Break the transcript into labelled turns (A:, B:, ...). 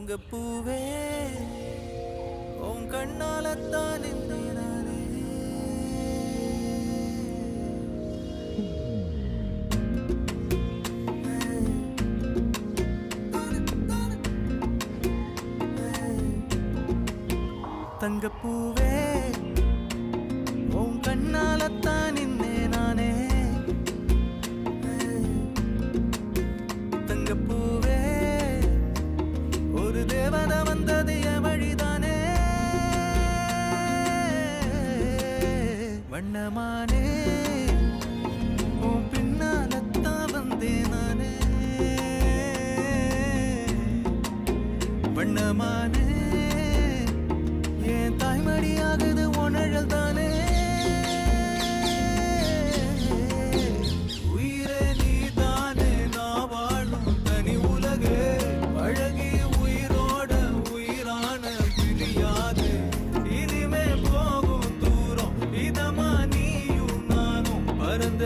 A: தங்கப்பூவே உன் கண்ணாலத்தான் நானே தங்கப்பூவே உன் கண்ணாலத்தான் நானே தங்கப்பூவே ஒரு தேவதை வந்தது என் வழிதானே வண்ணமானே உன் பின்னாலத்தான் வந்தேன் நானே வண்ணமானே என் தாய்மடியாகுது உணழல் தானே உயிரே நீ தானே நான் வாழும் தனி உலகு அழகி உயிரோட உயிரான பிரியாது இனிமே போகும் தூரம் இதமா நீயும் நானும் பரந்த